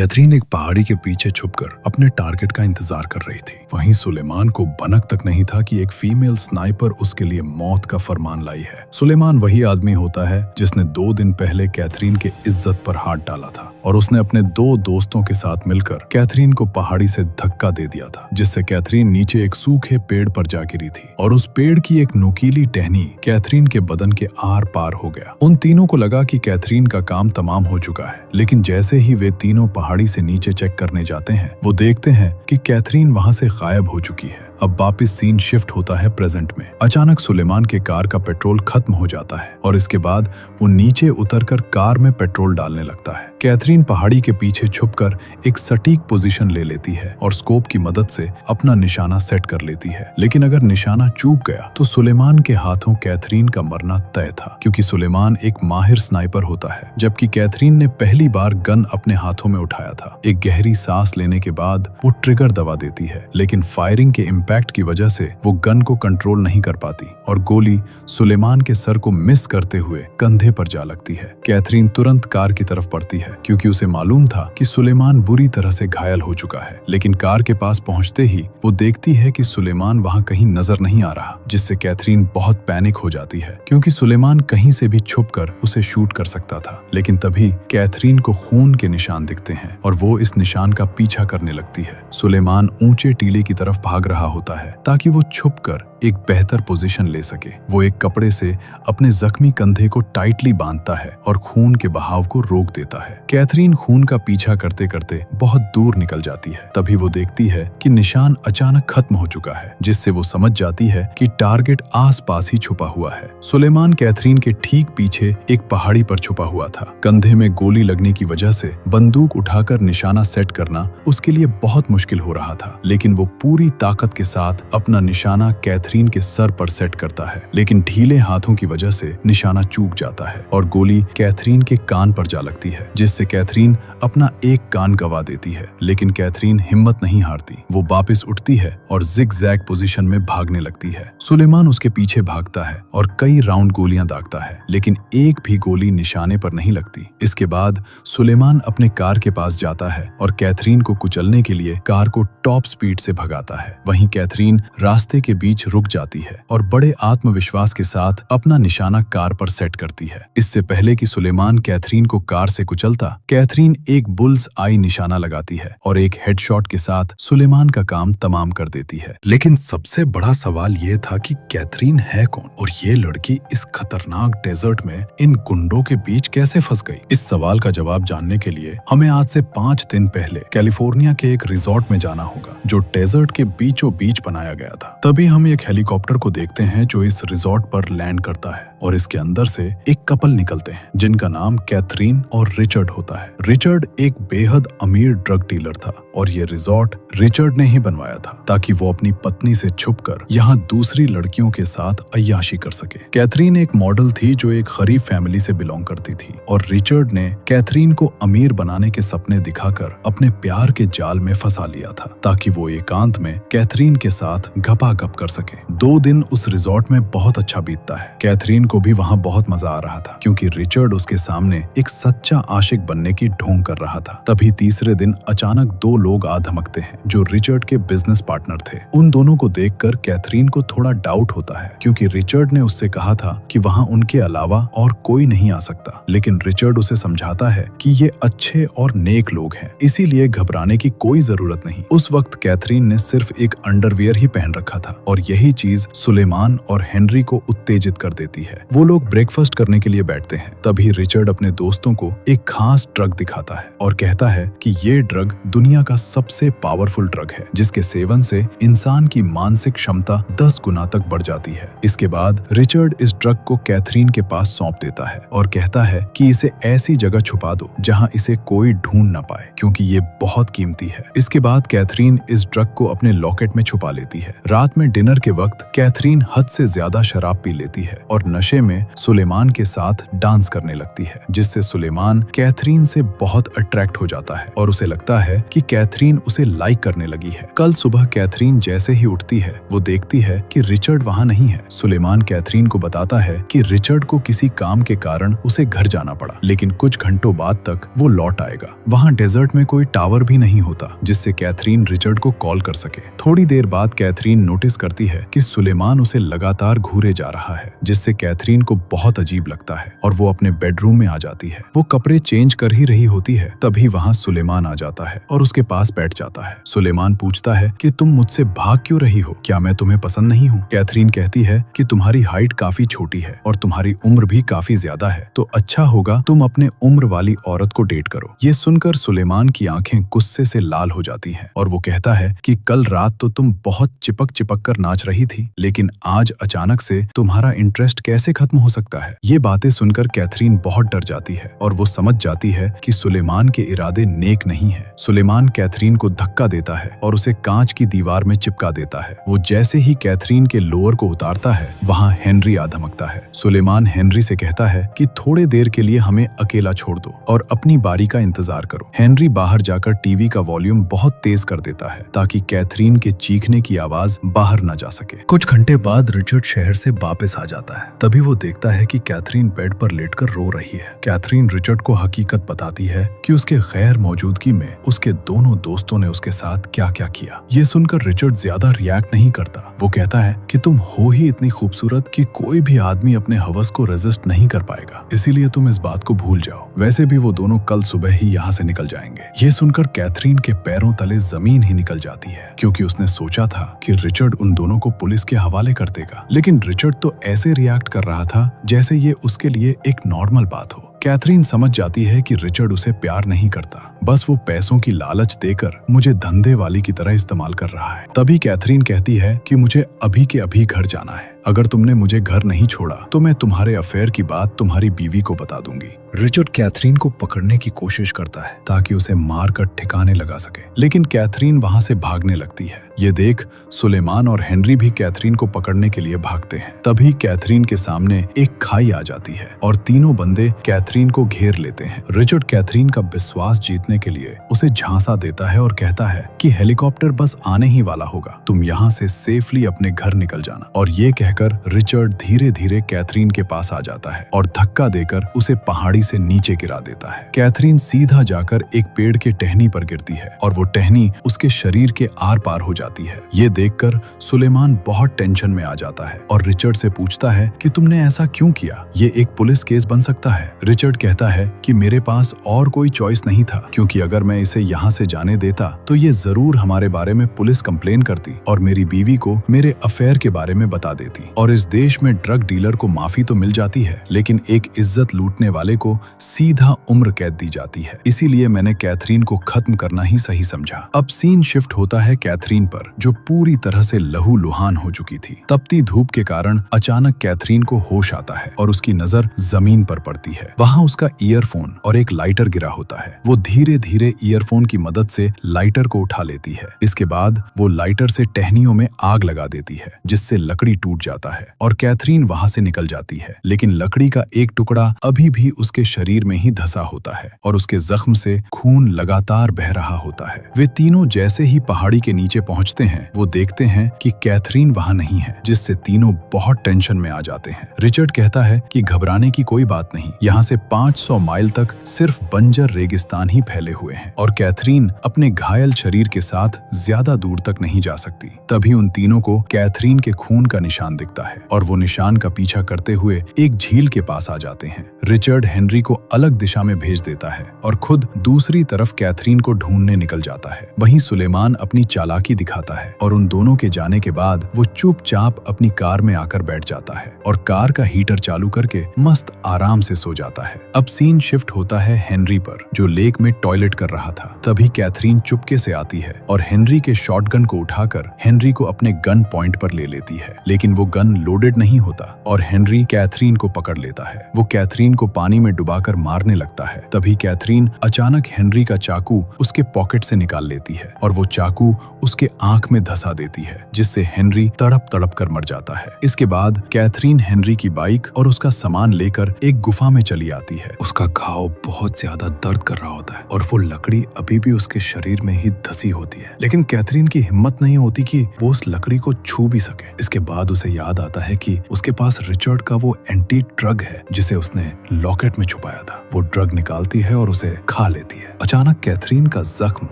Catherine एक पहाड़ी के पीछे छुपकर अपने टारगेट का इंतजार कर रही थी। वहीं सुलेमान को भनक तक नहीं था कि एक फीमेल स्नाइपर उसके लिए मौत का फरमान लाई है। सुलेमान वही आदमी होता है जिसने 2 दिन पहले कैथरीन के इज्जत पर हाथ डाला था और उसने अपने 2 दोस्तों के साथ मिलकर कैथरीन को पहाड़ी से धक्का दे दिया था, जिससे कैथरीन नीचे एक सूखे पेड़ पर जा गिरी थी और उस पेड़ की एक नुकीली टहनी कैथरीन के बदन के आर पार हो गया। उन तीनों को लगा कि कैथरीन का काम तमाम हो चुका है, लेकिन जैसे ही वे तीनों पहाड़ी से नीचे चेक करने जाते हैं, वो देखते हैं कि कैथरीन वहां से गायब हो चुकी है। अब वापिस सीन शिफ्ट होता है प्रेजेंट में। अचानक सुलेमान के कार का पेट्रोल खत्म हो जाता है और इसके बाद वो नीचे उतरकर कार में पेट्रोल डालने लगता है। कैथरीन पहाड़ी के पीछे छुपकर एक सटीक पोजीशन ले लेती है और स्कोप की मदद से अपना निशाना सेट कर लेती है, लेकिन अगर निशाना चूक गया तो सुलेमान के हाथों कैथरीन का मरना तय था, क्योंकि सुलेमान एक माहिर स्नाइपर होता है, जबकि कैथरीन ने पहली बार गन अपने हाथों में उठाया था। एक गहरी सांस लेने के बाद वो ट्रिगर दबा देती है, लेकिन फायरिंग के इम्पैक्ट की वजह से वो गन को कंट्रोल नहीं कर पाती और गोली सुलेमान के सर को मिस करते हुए कंधे पर जा लगती है। कैथरीन तुरंत कार की तरफ बढ़ती है, क्योंकि उसे मालूम था कि सुलेमान बुरी तरह से घायल हो चुका है। लेकिन कार के पास पहुंचते ही वो देखती है कि सुलेमान वहां कहीं नजर नहीं आ रहा, जिससे कैथरीन बहुत पैनिक हो जाती है, क्योंकि सुलेमान कहीं से भी छुपकर उसे शूट कर सकता था। लेकिन तभी कैथरीन को खून के निशान दिखते हैं और वो इस निशान का पीछा करने लगती है। सुलेमान ऊंचे टीले की तरफ भाग रहा होता है ताकि वो छुपकर एक बेहतर पोजीशन ले सके। वो एक कपड़े से अपने जख्मी कंधे को टाइटली बांधता है और खून के बहाव को रोक देता है। कैथरीन खून का पीछा करते करते बहुत दूर निकल जाती है। तभी वो देखती है कि निशान अचानक खत्म हो चुका है, जिससे वो समझ जाती है कि टारगेट आसपास ही छुपा हुआ है। सुलेमान कैथरीन के ठीक पीछे एक पहाड़ी पर छुपा हुआ था। कंधे में गोली लगने की वजह से बंदूक उठाकर निशाना सेट करना उसके लिए बहुत मुश्किल हो रहा था, लेकिन वो पूरी ताकत के साथ अपना निशाना कैथरीन के सर पर सेट करता है। लेकिन ढीले हाथों की वजह से निशाना चूक जाता है और गोली कैथरीन के कान पर जा लगती है, जिससे कैथरीन अपना एक कान गंवा देती है। लेकिन कैथरीन हिम्मत नहीं हारती। वो वापस उठती है और जिग-जैग पोजीशन में भागने लगती है। सुलेमान उसके पीछे भागता है और कई राउंड गोलियां दागता है, लेकिन एक भी गोली निशाने पर नहीं लगती। इसके बाद सुलेमान अपने कार के पास जाता है और कैथरीन को कुचलने के लिए कार को टॉप स्पीड से भगाता है। वहीं कैथरीन रास्ते के बीच रुक जाती है और बड़े आत्मविश्वास के साथ अपना निशाना कार पर सेट करती है। इससे पहले कि सुलेमान कैथरीन को कार से कुचलता, कैथरीन एक बुल्स आई निशाना लगाती है और एक हेडशॉट के साथ सुलेमान का काम तमाम कर देती है। लेकिन सबसे बड़ा सवाल ये था कि कैथरीन है कौन और ये लड़की इस खतरनाक डेजर्ट में इन गुंडों के बीच कैसे फंस गई? इस सवाल का जवाब जानने के लिए हमें आज से 5 दिन पहले कैलिफोर्निया के एक रिजॉर्ट में जाना होगा, जो डेजर्ट के बीचों बीच बनाया गया था। तभी हम एक हेलीकॉप्टर को देखते हैं जो इस रिजॉर्ट पर लैंड करता है और इसके अंदर से एक कपल निकलते हैं जिनका नाम कैथरीन और रिचर्ड होता है। रिचर्ड एक बेहद अमीर ड्रग डीलर था और ये रिजॉर्ट रिचर्ड ने ही बनवाया था ताकि वो अपनी पत्नी से छुपकर यहाँ दूसरी लड़कियों के साथ अय्याशी कर सके। कैथरीन एक मॉडल थी जो एक गरीब फैमिली से बिलोंग करती थी और रिचर्ड ने कैथरीन को अमीर बनाने के सपने दिखाकर अपने प्यार के जाल में फंसा लिया था ताकि वो एकांत में कैथरीन के साथ गपागप कर सके। 2 दिन उस रिजॉर्ट में बहुत अच्छा बीतता है। कैथरीन को भी वहाँ बहुत मजा आ रहा था, क्योंकि रिचर्ड उसके सामने एक सच्चा आशिक बनने की ढोंग कर रहा था। तभी तीसरे दिन अचानक 2 लोग आ धमकते हैं जो रिचर्ड के बिजनेस पार्टनर थे। उन दोनों को देखकर कैथरीन को थोड़ा डाउट होता है, क्योंकि रिचर्ड ने उससे कहा था कि वहाँ उनके अलावा और कोई नहीं आ सकता। लेकिन रिचर्ड उसे समझाता है कि ये अच्छे और नेक लोग हैं, इसीलिए घबराने की कोई जरूरत नहीं। उस वक्त कैथरीन ने सिर्फ एक अंडरवियर ही पहन रखा था और यही चीज सुलेमान और हेनरी को उत्तेजित कर देती है। वो लोग ब्रेकफास्ट करने के लिए बैठते हैं। तभी रिचर्ड अपने दोस्तों को एक खास ड्रग दिखाता है और कहता है कि ये ड्रग दुनिया का सबसे पावरफुल ड्रग है, जिसके सेवन से इंसान की मानसिक क्षमता 10 गुना तक बढ़ जाती है। इसके बाद रिचर्ड इस ड्रग को कैथरीन के पास सौंप देता है और कहता है कि इसे ऐसी जगह छुपा दो जहां इसे कोई ढूंढ ना पाए, क्योंकि ये बहुत कीमती है। इसके बाद कैथरीन इस ड्रग को अपने लॉकेट में छुपा लेती है। रात में डिनर के वक्त कैथरीन हद से ज्यादा शराब पी लेती है और नशे नशे में सुलेमान के साथ डांस करने लगती है, जिससे सुलेमान कैथरीन से बहुत अट्रैक्ट हो जाता है और उसे लगता है कि कैथरीन उसे लाइक करने लगी है। कल सुबह कैथरीन जैसे ही उठती है वो देखती है कि रिचर्ड वहाँ नहीं है। सुलेमान कैथरीन को बताता है कि रिचर्ड को किसी काम के कारण उसे घर जाना पड़ा, लेकिन कुछ घंटों बाद तक वो लौट आएगा। वहाँ डेजर्ट में कोई टावर भी नहीं होता जिससे कैथरीन रिचर्ड को कॉल कर सके। थोड़ी देर बाद कैथरीन नोटिस करती है कि सुलेमान उसे लगातार घूरे जा रहा है, जिससे कैथरीन को बहुत अजीब लगता है और वो अपने बेडरूम में आ जाती है। वो कपड़े चेंज कर ही रही होती है, तभी वहाँ सुलेमान आ जाता है और उसके पास बैठ जाता है। सुलेमान पूछता है कि तुम मुझसे भाग क्यों रही हो, क्या मैं तुम्हें पसंद नहीं हूँ? कैथरीन कहती है कि तुम्हारी हाइट काफी छोटी है और तुम्हारी उम्र भी काफी ज्यादा है, तो अच्छा होगा तुम अपने उम्र वाली औरत को डेट करो। ये सुनकर सुलेमान की आंखें गुस्से से लाल हो जाती हैं और वो कहता है कि कल रात तो तुम बहुत चिपक चिपक कर नाच रही थी, लेकिन आज अचानक से तुम्हारा इंटरेस्ट कैसे खत्म हो सकता है? ये बातें सुनकर कैथरीन बहुत डर जाती है और वो समझ जाती है कि सुलेमान के इरादे नेक नहीं है। सुलेमान कैथरीन को धक्का देता है और उसे कांच की दीवार में चिपका देता है। वो जैसे ही कैथरीन के लोअर को उतारता है, वहाँ हेनरी आ धमकता है। सुलेमान हेनरी से कहता है कि थोड़े देर के लिए हमें अकेला छोड़ दो और अपनी बारी का इंतजार करो। हेनरी बाहर जाकर टीवी का वॉल्यूम बहुत तेज कर देता है ताकि कैथरीन के चीखने की आवाज बाहर न जा सके। कुछ घंटे बाद रिचर्ड शहर से वापस आ जाता है। तभी वो देखता है कि कैथरीन बेड पर लेटकर रो रही है। कैथरीन रिचर्ड को हकीकत बताती है कि उसके गैर मौजूदगी में उसके दोनों दोस्तों ने उसके साथ क्या क्या किया। ये सुनकर रिचर्ड ज्यादा रिएक्ट नहीं करता। वो कहता है कि तुम हो ही इतनी खूबसूरत कि कोई भी आदमी अपने हवस को रेजिस्ट नहीं कर पाएगा, इसीलिए तुम इस बात को भूल जाओ। वैसे भी वो दोनों कल सुबह ही यहाँ से निकल जाएंगे। ये सुनकर कैथरीन के पैरों तले जमीन ही निकल जाती है, क्योंकि उसने सोचा था कि रिचर्ड उन दोनों को पुलिस के हवाले कर देगा, लेकिन रिचर्ड तो ऐसे रिएक्ट कर रहा था जैसे ये उसके लिए एक नॉर्मल बात हो। कैथरीन समझ जाती है कि रिचर्ड उसे प्यार नहीं करता, बस वो पैसों की लालच देकर मुझे धंधे वाली की तरह इस्तेमाल कर रहा है। तभी कैथरीन कहती है कि मुझे अभी के अभी घर जाना है। अगर तुमने मुझे घर नहीं छोड़ा तो मैं तुम्हारे अफेयर की बात तुम्हारी बीवी को बता दूंगी। रिचर्ड कैथरीन को पकड़ने की कोशिश करता है ताकि उसे मारकर ठिकाने लगा सके, लेकिन कैथरीन वहां से भागने लगती है। ये देख सुलेमान और हेनरी भी कैथरीन को पकड़ने के लिए भागते हैं। तभी कैथरीन के सामने एक खाई आ जाती है और तीनों बंदे कैथरीन को घेर लेते हैं। रिचर्ड कैथरीन का विश्वास जीतने के लिए उसे झांसा देता है और कहता है कि हेलीकॉप्टर बस आने ही वाला होगा, तुम यहाँ से सेफली अपने घर निकल जाना। और ये कहकर रिचर्ड धीरे धीरे कैथरीन के पास आ जाता है और धक्का देकर उसे पहाड़ी से नीचे गिरा देता है। कैथरीन सीधा जाकर एक पेड़ के टहनी पर गिरती है और वो टहनी उसके शरीर के आर पार हो जाती है। ये देखकर सुलेमान बहुत टेंशन में आ जाता है और रिचर्ड से पूछता है कि तुमने ऐसा क्यों किया, ये एक पुलिस केस बन सकता है। रिचर्ड कहता है कि मेरे पास और कोई चॉइस नहीं था, क्योंकि अगर मैं इसे यहाँ से जाने देता तो ये जरूर हमारे बारे में पुलिस कंप्लेन करती और मेरी बीवी को मेरे अफेयर के बारे में बता देती और इस देश में ड्रग डीलर को माफी तो मिल जाती है, लेकिन एक इज्जत लूटने वाले को सीधा उम्र कैद दी जाती है। इसीलिए मैंने कैथरीन को खत्म करना ही सही समझा। अब सीन शिफ्ट होता है कैथरीन पर, जो पूरी तरह से लहूलुहान हो चुकी थी। तपती धूप के कारण अचानक कैथरीन को होश आता है और उसकी नजर जमीन पर पड़ती है। वहाँ उसका ईयरफोन और एक लाइटर गिरा होता है। वो धीरे धीरे ईयरफोन की मदद से लाइटर को उठा लेती है। इसके बाद वो लाइटर से टहनियों में आग लगा देती है, जिससे लकड़ी टूट जाता है और कैथरीन वहाँ से निकल जाती है। लेकिन लकड़ी का एक टुकड़ा अभी भी उसके शरीर में ही धंसा होता है और उसके जख्म से खून लगातार बह रहा होता है। वे तीनों जैसे ही पहाड़ी के नीचे पहुंचते हैं, वो देखते हैं कि कैथरीन वहां नहीं है, जिससे तीनों बहुत टेंशन में आ जाते हैं। रिचर्ड कहता है कि घबराने की कोई बात नहीं, यहाँ से 500 माइल तक सिर्फ बंजर रेगिस्तान ही फैले हुए हैं और कैथरीन अपने घायल शरीर के साथ ज्यादा दूर तक नहीं जा सकती। तभी उन तीनों को कैथरीन के खून का निशान दिखता है और वो निशान का पीछा करते हुए एक झील के पास आ जाते हैं। रिचर्ड हेनरी को अलग दिशा में भेज देता है और खुद दूसरी तरफ कैथरीन को ढूंढने निकल जाता है। वहीं सुलेमान अपनी चालाकी दिखाता है और उन दोनों के जाने के बाद वो चुपचाप अपनी कार में आकर बैठ जाता है और कार का हीटर चालू करके मस्त आराम से सो जाता है। अब सीन शिफ्ट होता है हेनरी पर, जो लेक में टॉयलेट कर रहा था। तभी कैथरीन चुपके से आती है और हेनरी के शॉटगन को उठाकर हेनरी को अपने गन पॉइंट पर ले लेती है, लेकिन वो गन लोडेड नहीं होता और हेनरी कैथरीन को पकड़ लेता है। वो कैथरीन को पानी में डुबाकर मारने लगता है। तभी कैथरीन अचानक हेनरी का चाकू उसके पॉकेट से निकाल लेती है और वो चाकू उसके आंख में धंसा देती है, जिससे हेनरी तड़प तड़प कर मर जाता है। इसके बाद कैथरीन हेनरी की बाइक और उसका सामान लेकर एक गुफा में चली आती है। उसका घाव बहुत ज्यादा दर्द कर रहा होता है और वो लकड़ी अभी भी उसके शरीर में ही धसी होती है, लेकिन कैथरीन की हिम्मत नहीं होती कि वो उस लकड़ी को छू भी सके। इसके बाद उसे याद आता है कि उसके पास रिचर्ड का वो एंटी ड्रग है जिसे उसने लॉकेट में छुपाया था। वो ड्रग निकालती है और उसे खा लेती है। अचानक कैथरीन का जख्म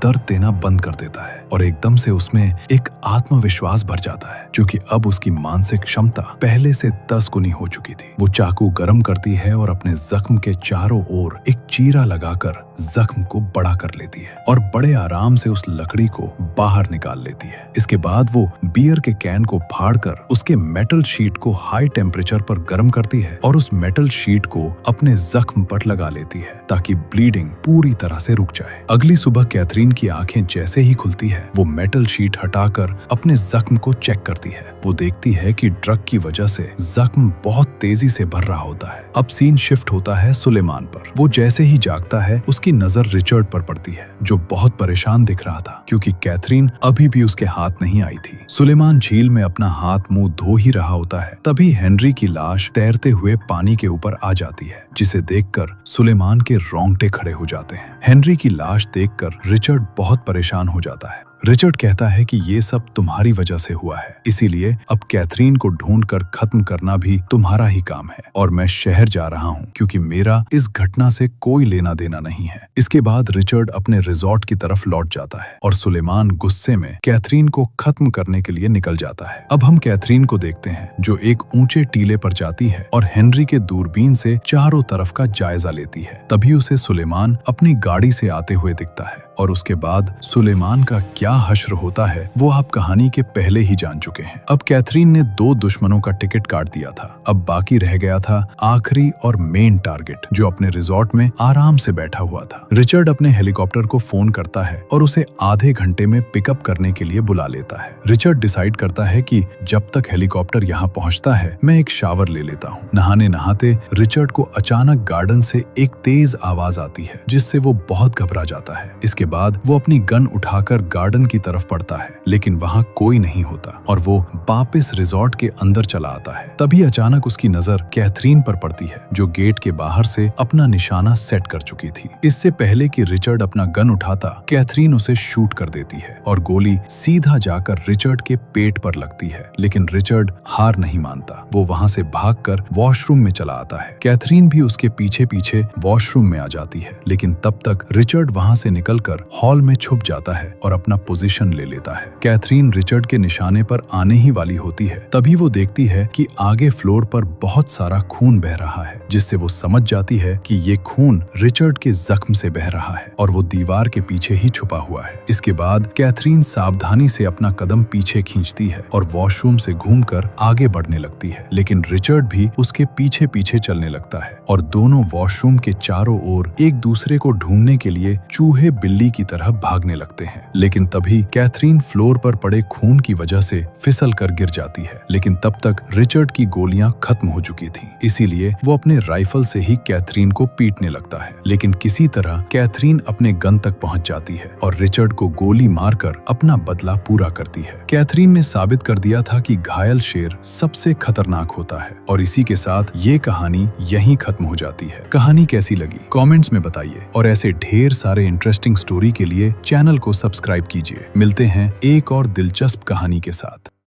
दर्द देना बंद कर देता है और एकदम से उसमें एक आत्मविश्वास भर जाता है, क्योंकि अब उसकी मानसिक क्षमता पहले से 10 गुनी हो चुकी थी। वो चाकू गर्म करती है और अपने जख्म के चारों ओर एक चीरा लगाकर जख्म को बड़ा कर लेती है और बड़े आराम से उस लकड़ी को बाहर निकाल लेती है। इसके बाद वो बियर के कैन को फाड़कर उसके मेटल शीट को हाई टेम्परेचर पर गर्म करती है और उस मेटल शीट को अपने जख्म पर लगा लेती है ताकि ब्लीडिंग पूरी तरह से रुक जाए। अगली सुबह कैथरीन की आंखें जैसे ही खुलती है, वो मेटल शीट हटाकर अपने जख्म को चेक करती है। वो देखती है कि ड्रग की वजह से जख्म बहुत तेजी से भर रहा होता है। अब सीन शिफ्ट होता है सुलेमान पर। वो जैसे ही जागता है, उसकी नजर रिचर्ड पर पड़ती है, जो बहुत परेशान दिख रहा था क्योंकि कैथरीन अभी भी उसके हाथ नहीं आई थी। सुलेमान झील में अपना हाथ मुंह धो ही रहा होता है, तभी हेनरी की लाश तैरते हुए पानी के ऊपर आ जाती है, जिसे देखकर सुलेमान के रोंगटे खड़े हो जाते हैं। हेनरी की लाश देखकर रिचर्ड बहुत परेशान हो जाता है। रिचर्ड कहता है कि ये सब तुम्हारी वजह से हुआ है, इसीलिए अब कैथरीन को ढूंढकर खत्म करना भी तुम्हारा ही काम है और मैं शहर जा रहा हूँ क्योंकि मेरा इस घटना से कोई लेना देना नहीं है। इसके बाद रिचर्ड अपने रिजॉर्ट की तरफ लौट जाता है और सुलेमान गुस्से में कैथरीन को खत्म करने के लिए निकल जाता है। अब हम कैथरीन को देखते हैं जो एक ऊंचे टीले पर जाती है और हेनरी के दूरबीन से चारों तरफ का जायजा लेती है। तभी उसे सुलेमान अपनी गाड़ी से आते हुए दिखता है और उसके बाद सुलेमान का क्या हश्र होता है वो आप कहानी के पहले ही जान चुके हैं। अब कैथरीन ने 2 दुश्मनों का टिकट काट दिया था। अब बाकी रह गया था आखिरी और मेन टारगेट, जो अपने रिजॉर्ट में आराम से बैठा हुआ था। रिचर्ड अपने हेलीकॉप्टर को फोन करता है और उसे आधे घंटे में पिकअप करने के लिए बुला लेता है। रिचर्ड डिसाइड करता है कि जब तक हेलीकॉप्टर यहाँ पहुँचता है मैं एक शावर ले लेता हूँ। नहाने नहाते रिचर्ड को अचानक गार्डन से एक तेज आवाज आती है, जिससे वो बहुत घबरा जाता है। इसके बाद वो अपनी गन उठाकर गार्डन की तरफ बढ़ता है, लेकिन वहाँ कोई नहीं होता और वो वापस रिजॉर्ट के अंदर चला आता है। तभी अचानक उसकी नजर कैथरीन पर पड़ती है, जो गेट के बाहर से अपना निशाना सेट कर चुकी थी। इससे पहले कि रिचर्ड अपना गन उठाता, कैथरीन उसे शूट कर देती है और गोली सीधा जाकर रिचर्ड के पेट पर लगती है, लेकिन रिचर्ड हार नहीं मानता। वो वहाँ से भागकर वॉशरूम में चला आता है। कैथरीन भी उसके पीछे पीछे वॉशरूम में आ जाती है, लेकिन तब तक रिचर्ड वहाँ से निकलकर हॉल में छुप जाता है और अपना पोजीशन ले लेता है। कैथरीन रिचर्ड के निशाने पर आने ही वाली होती है, तभी वो देखती है कि आगे फ्लोर पर बहुत सारा खून बह रहा है, जिससे वो समझ जाती है कि ये खून रिचर्ड के जख्म से बह रहा है और वो दीवार के पीछे ही छुपा हुआ है। इसके बाद कैथरीन सावधानी से अपना कदम पीछे खींचती है और वॉशरूम से घूमकर आगे बढ़ने लगती है, लेकिन रिचर्ड भी उसके पीछे पीछे चलने लगता है और दोनों वॉशरूम के चारों ओर एक दूसरे को ढूंढने के लिए चूहे बिल्ली की तरह भागने लगते हैं। लेकिन तभी कैथरीन फ्लोर पर पड़े खून की वजह से फिसल कर गिर जाती है, लेकिन तब तक रिचर्ड की गोलियां खत्म हो चुकी थीं। इसीलिए वो अपने राइफल से ही कैथरीन को पीटने लगता है, लेकिन किसी तरह कैथरीन अपने गन तक पहुंच जाती है और रिचर्ड को गोली मारकर अपना बदला पूरा करती है। कैथरीन ने साबित कर दिया था कि घायल शेर सबसे खतरनाक होता है और इसी के साथ ये कहानी यहीं खत्म हो जाती है। कहानी कैसी लगी कमेंट्स में बताइए और ऐसे ढेर सारे इंटरेस्टिंग स्टोरी के लिए चैनल को सब्सक्राइब कीजिए। मिलते हैं एक और दिलचस्प कहानी के साथ।